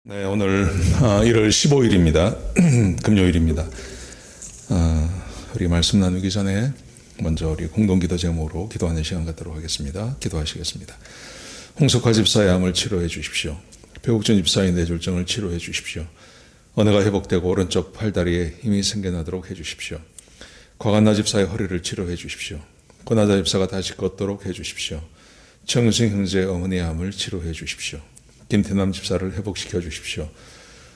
네, 오늘 1월 15일입니다. 금요일입니다. 우리 말씀 나누기 전에 먼저 우리 공동기도 제목으로 기도하는 시간 갖도록 하겠습니다. 기도하시겠습니다. 홍석화 집사의 암을 치료해 주십시오. 배국준 집사의 뇌졸중을 치료해 주십시오. 언어가 회복되고 오른쪽 팔다리에 힘이 생겨나도록 해 주십시오. 곽한나 집사의 허리를 치료해 주십시오. 권하자 집사가 다시 걷도록 해 주십시오. 정승 형제 어머니의 암을 치료해 주십시오. 김태남 집사를 회복시켜 주십시오.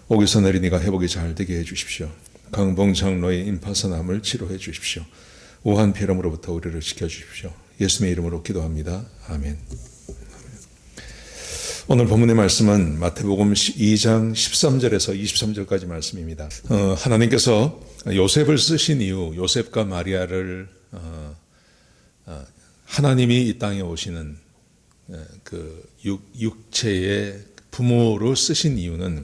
옥에서 내리니가 회복이 잘 되게 해 주십시오. 강봉 장로의 임파선암을 치료해 주십시오. 우한 폐렴으로부터 우리를 지켜 주십시오. 예수님의 이름으로 기도합니다. 아멘. 오늘 본문의 말씀은 마태복음 2장 13절에서 23절까지 말씀입니다. 하나님께서 요셉을 쓰신 이유, 요셉과 마리아를 하나님이 이 땅에 오시는 그 육체의 부모로 쓰신 이유는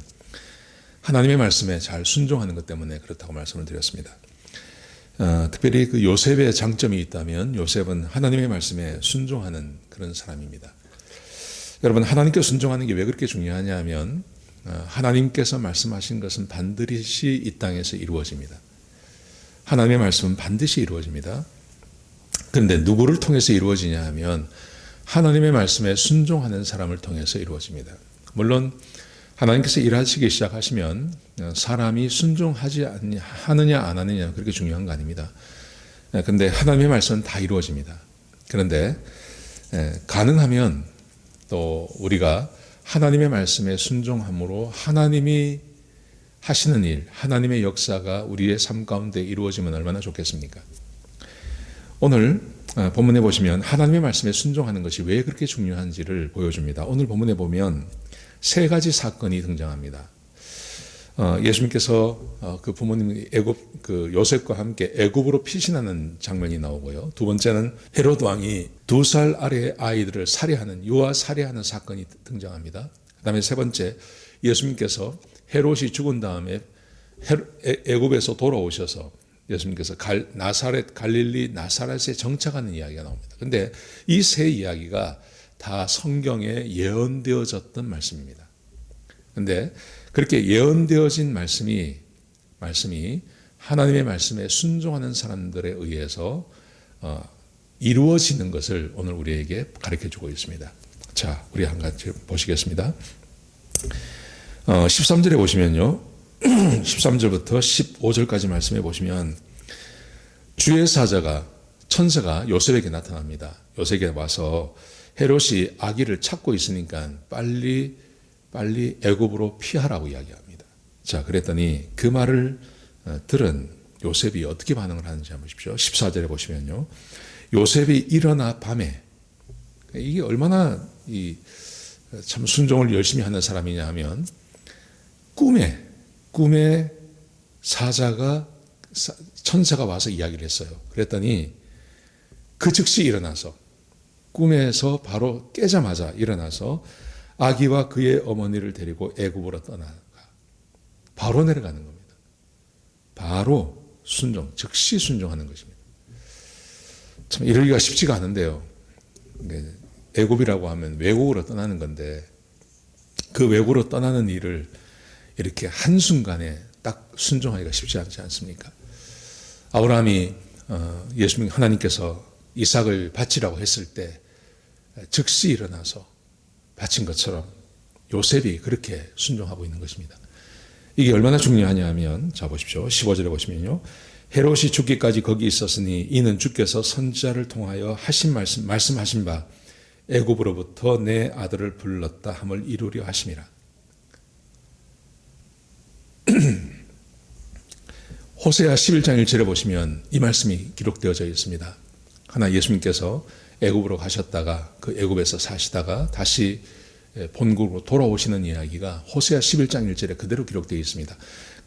하나님의 말씀에 잘 순종하는 것 때문에 그렇다고 말씀을 드렸습니다. 특별히 그 요셉의 장점이 있다면 요셉은 하나님의 말씀에 순종하는 그런 사람입니다. 여러분, 하나님께 순종하는 게 왜 그렇게 중요하냐 하면 하나님께서 말씀하신 것은 반드시 이 땅에서 이루어집니다. 하나님의 말씀은 반드시 이루어집니다. 그런데 누구를 통해서 이루어지냐 하면 하나님의 말씀에 순종하는 사람을 통해서 이루어집니다. 물론 하나님께서 일하시기 시작하시면 사람이 순종하지 하느냐 안 하느냐 그렇게 중요한 거 아닙니다. 그런데 하나님의 말씀은 다 이루어집니다. 그런데 가능하면 또 우리가 하나님의 말씀에 순종함으로 하나님이 하시는 일, 하나님의 역사가 우리의 삶 가운데 이루어지면 얼마나 좋겠습니까? 오늘 본문에 보시면 하나님의 말씀에 순종하는 것이 왜 그렇게 중요한지를 보여줍니다. 오늘 본문에 보면 세 가지 사건이 등장합니다. 예수님께서 그 부모님 요셉과 함께 애굽으로 피신하는 장면이 나오고요. 두 번째는 헤롯 왕이 2살 아래의 아이들을 살해하는 유아 살해하는 사건이 등장합니다. 그다음에 세 번째, 예수님께서 헤롯이 죽은 다음에 애굽에서 돌아오셔서 예수님께서 갈릴리 나사렛에 정착하는 이야기가 나옵니다. 그런데 이 세 이야기가 다 성경에 예언되어졌던 말씀입니다. 그런데 그렇게 예언되어진 말씀이 하나님의 말씀에 순종하는 사람들에 의해서 이루어지는 것을 오늘 우리에게 가르쳐주고 있습니다. 자, 우리 한 가지 보시겠습니다. 13절에 보시면요. 13절부터 15절까지 말씀해 보시면 주의 사자가 천사가 요셉에게 나타납니다. 요셉에게 와서 헤롯이 아기를 찾고 있으니까 빨리 애굽으로 피하라고 이야기합니다. 자, 그랬더니 그 말을 들은 요셉이 어떻게 반응을 하는지 한번 보십시오. 14절에 보시면요. 요셉이 일어나 밤에, 이게 얼마나 참 순종을 열심히 하는 사람이냐 하면 꿈에 천사가 와서 이야기를 했어요. 그랬더니 그 즉시 일어나서 꿈에서 바로 깨자마자 일어나서 아기와 그의 어머니를 데리고 애굽으로 떠나가 바로 내려가는 겁니다. 바로 즉시 순종하는 것입니다. 참 이러기가 쉽지가 않은데요. 애굽이라고 하면 외국으로 떠나는 건데 그 외국으로 떠나는 일을 이렇게 한순간에 딱 순종하기가 쉽지 않지 않습니까? 아브라함이 예수님 하나님께서 이삭을 바치라고 했을 때 즉시 일어나서 바친 것처럼 요셉이 그렇게 순종하고 있는 것입니다. 이게 얼마나 중요하냐 하면 자 보십시오. 15절에 보시면요. 헤롯이 죽기까지 거기 있었으니 이는 주께서 선지자를 통하여 말씀하신 바 애굽으로부터 내 아들을 불렀다 함을 이루려 하심이라. 호세아 11장 1절에 보시면 이 말씀이 기록되어져 있습니다. 하나 예수님께서 애굽으로 가셨다가 그 애굽에서 사시다가 다시 본국으로 돌아오시는 이야기가 호세아 11장 1절에 그대로 기록되어 있습니다.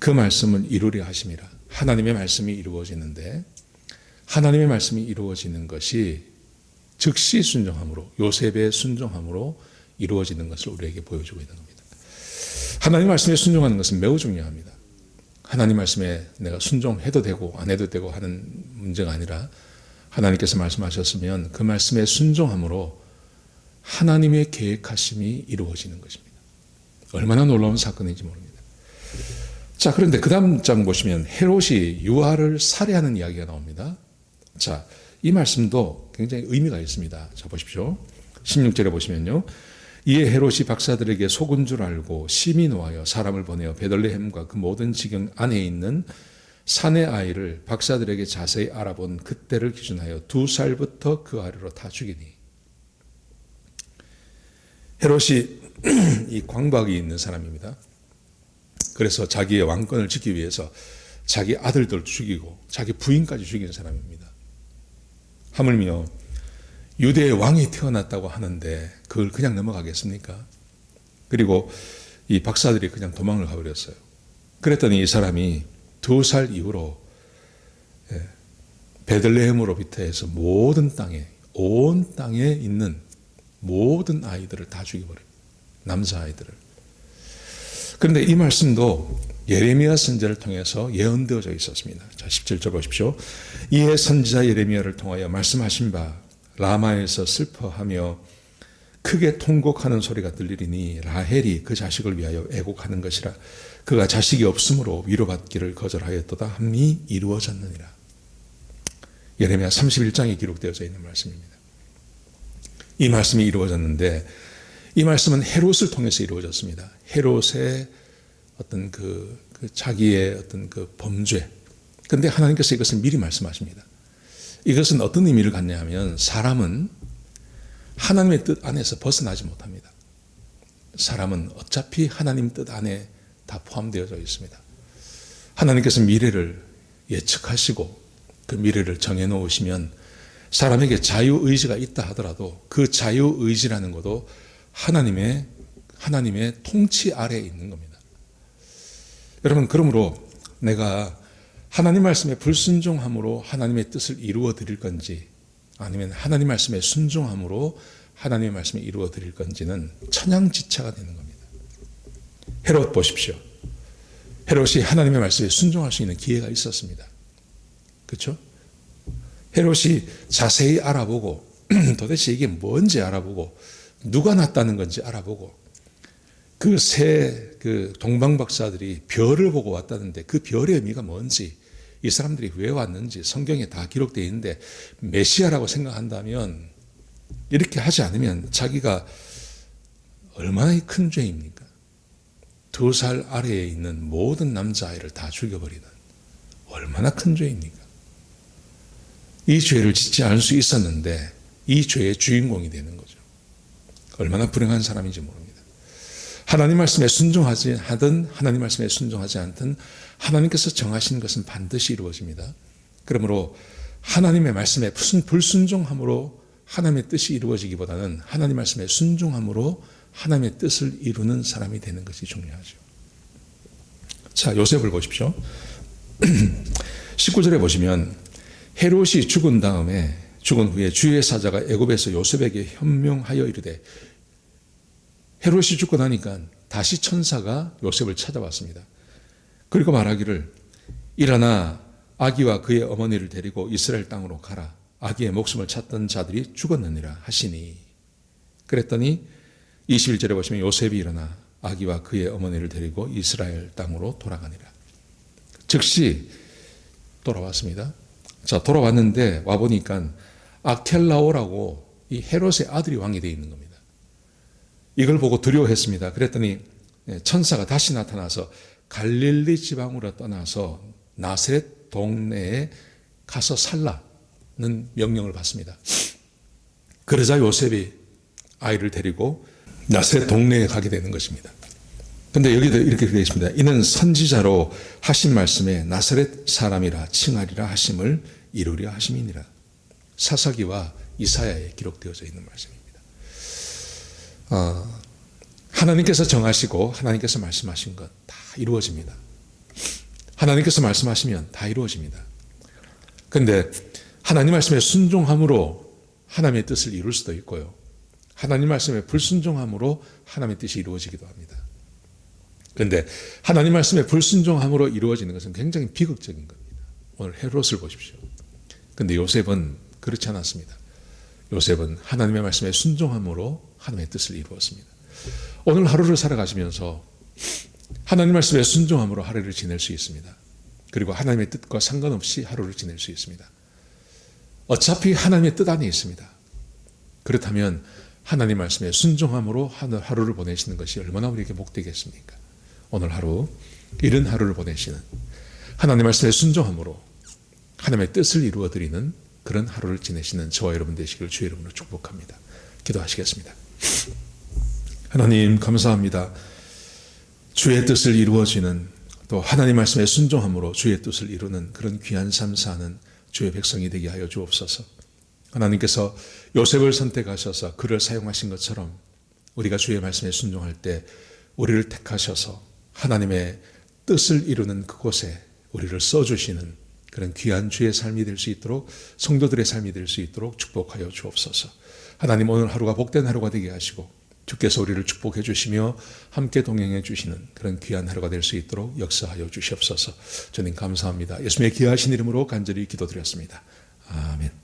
그 말씀을 이루려 하심이라. 하나님의 말씀이 이루어지는데 하나님의 말씀이 이루어지는 것이 즉시 순종함으로 요셉의 순종함으로 이루어지는 것을 우리에게 보여주고 있는 겁니다. 하나님 말씀에 순종하는 것은 매우 중요합니다. 하나님 말씀에 내가 순종해도 되고 안 해도 되고 하는 문제가 아니라 하나님께서 말씀하셨으면 그 말씀에 순종함으로 하나님의 계획하심이 이루어지는 것입니다. 얼마나 놀라운 사건인지 모릅니다. 자, 그런데 그 다음 장 보시면 헤롯이 유아를 살해하는 이야기가 나옵니다. 자, 이 말씀도 굉장히 의미가 있습니다. 자, 보십시오. 16절에 보시면요. 이에 헤롯이 박사들에게 속은 줄 알고 심히 노하여 사람을 보내어 베들레헴과 그 모든 지경 안에 있는 사내 아이를 박사들에게 자세히 알아본 그때를 기준하여 2살부터 그 아래로 다 죽이니. 헤롯이 이 광박이 있는 사람입니다. 그래서 자기의 왕권을 지키기 위해서 자기 아들들 죽이고 자기 부인까지 죽이는 사람입니다. 하물며 유대의 왕이 태어났다고 하는데 그걸 그냥 넘어가겠습니까? 그리고 이 박사들이 그냥 도망을 가버렸어요. 그랬더니 이 사람이 2살 이후로 베들레헴으로부터 해서 모든 땅에, 온 땅에 있는 모든 아이들을 다 죽여버려요. 남자아이들을. 그런데 이 말씀도 예레미야 선지자를 통해서 예언되어져 있었습니다. 자, 17절 보십시오. 이에 선지자 예레미야를 통하여 말씀하신 바 라마에서 슬퍼하며 크게 통곡하는 소리가 들리리니 라헬이 그 자식을 위하여 애곡하는 것이라. 그가 자식이 없으므로 위로받기를 거절하였도다 함이 이루어졌느니라. 예레미야 31장에 기록되어져 있는 말씀입니다. 이 말씀이 이루어졌는데 이 말씀은 헤롯을 통해서 이루어졌습니다. 헤롯의 어떤 그 자기의 어떤 그 범죄. 그런데 하나님께서 이것을 미리 말씀하십니다. 이것은 어떤 의미를 갖냐 하면 사람은 하나님의 뜻 안에서 벗어나지 못합니다. 사람은 어차피 하나님 뜻 안에 다 포함되어져 있습니다. 하나님께서 미래를 예측하시고 그 미래를 정해놓으시면 사람에게 자유의지가 있다 하더라도 그 자유의지라는 것도 하나님의 통치 아래에 있는 겁니다. 여러분, 그러므로 내가 하나님 말씀에 불순종함으로 하나님의 뜻을 이루어 드릴 건지 아니면 하나님 말씀에 순종함으로 하나님의 말씀을 이루어 드릴 건지는 천양지차가 되는 겁니다. 헤롯 보십시오. 헤롯이 하나님의 말씀에 순종할 수 있는 기회가 있었습니다. 그렇죠? 헤롯이 자세히 알아보고 도대체 이게 뭔지 알아보고 누가 났다는 건지 알아보고 그 새 동방박사들이 별을 보고 왔다는데 그 별의 의미가 뭔지 이 사람들이 왜 왔는지 성경에 다 기록되어 있는데 메시아라고 생각한다면 이렇게 하지 않으면 자기가 얼마나 큰 죄입니까? 2살 아래에 있는 모든 남자아이를 다 죽여버리는 얼마나 큰 죄입니까? 이 죄를 짓지 않을 수 있었는데 이 죄의 주인공이 되는 거죠. 얼마나 불행한 사람인지 모릅니다. 하나님 말씀에 순종하지 하든 하나님 말씀에 순종하지 않든 하나님께서 정하신 것은 반드시 이루어집니다. 그러므로 하나님의 말씀에 불순종함으로 하나님의 뜻이 이루어지기보다는 하나님 말씀에 순종함으로 하나님의 뜻을 이루는 사람이 되는 것이 중요하죠. 자, 요셉을 보십시오. 19절에 보시면 헤롯이 죽은 후에 주의 사자가 애굽에서 요셉에게 현명하여 이르되 헤롯이 죽고 나니까 다시 천사가 요셉을 찾아왔습니다. 그리고 말하기를 일어나 아기와 그의 어머니를 데리고 이스라엘 땅으로 가라. 아기의 목숨을 찾던 자들이 죽었느니라 하시니. 그랬더니 21절에 보시면 요셉이 일어나 아기와 그의 어머니를 데리고 이스라엘 땅으로 돌아가니라. 즉시 돌아왔습니다. 자, 돌아왔는데 와보니까 아켈라오라고 이 헤롯의 아들이 왕이 되어 있는 겁니다. 이걸 보고 두려워했습니다. 그랬더니 천사가 다시 나타나서 갈릴리 지방으로 떠나서 나세렛 동네에 가서 살라는 명령을 받습니다. 그러자 요셉이 아이를 데리고 나세렛 동네에 가게 되는 것입니다. 그런데 여기도 이렇게 되어 있습니다. 이는 선지자로 하신 말씀에 나사렛 사람이라 칭하리라 하심을 이루려 하심이니라. 사사기와 이사야에 기록되어져 있는 말씀입니다. 하나님께서 정하시고 하나님께서 말씀하신 것 다 이루어집니다. 하나님께서 말씀하시면 다 이루어집니다. 그런데 하나님 말씀에 순종함으로 하나님의 뜻을 이룰 수도 있고요. 하나님 말씀에 불순종함으로 하나님의 뜻이 이루어지기도 합니다. 그런데 하나님 말씀에 불순종함으로 이루어지는 것은 굉장히 비극적인 겁니다. 오늘 헤롯을 보십시오. 그런데 요셉은 그렇지 않았습니다. 요셉은 하나님의 말씀에 순종함으로 하나님의 뜻을 이루었습니다. 오늘 하루를 살아가시면서 하나님 말씀에 순종함으로 하루를 지낼 수 있습니다. 그리고 하나님의 뜻과 상관없이 하루를 지낼 수 있습니다. 어차피 하나님의 뜻 안에 있습니다. 그렇다면 하나님 말씀에 순종함으로 하루를 보내시는 것이 얼마나 우리에게 복되겠습니까? 오늘 하루, 이른 하루를 보내시는 하나님 말씀에 순종함으로 하나님의 뜻을 이루어드리는 그런 하루를 지내시는 저와 여러분 되시길 주의 이름으로 축복합니다. 기도하시겠습니다. 하나님 감사합니다. 주의 뜻을 이루어지는 또 하나님 말씀에 순종함으로 주의 뜻을 이루는 그런 귀한 삶 사는 주의 백성이 되게 하여 주옵소서. 하나님께서 요셉을 선택하셔서 그를 사용하신 것처럼 우리가 주의 말씀에 순종할 때 우리를 택하셔서 하나님의 뜻을 이루는 그곳에 우리를 써주시는 그런 귀한 주의 삶이 될 수 있도록 성도들의 삶이 될 수 있도록 축복하여 주옵소서. 하나님 오늘 하루가 복된 하루가 되게 하시고 주께서 우리를 축복해 주시며 함께 동행해 주시는 그런 귀한 하루가 될 수 있도록 역사하여 주시옵소서. 주님 감사합니다. 예수님의 귀하신 이름으로 간절히 기도드렸습니다. 아멘.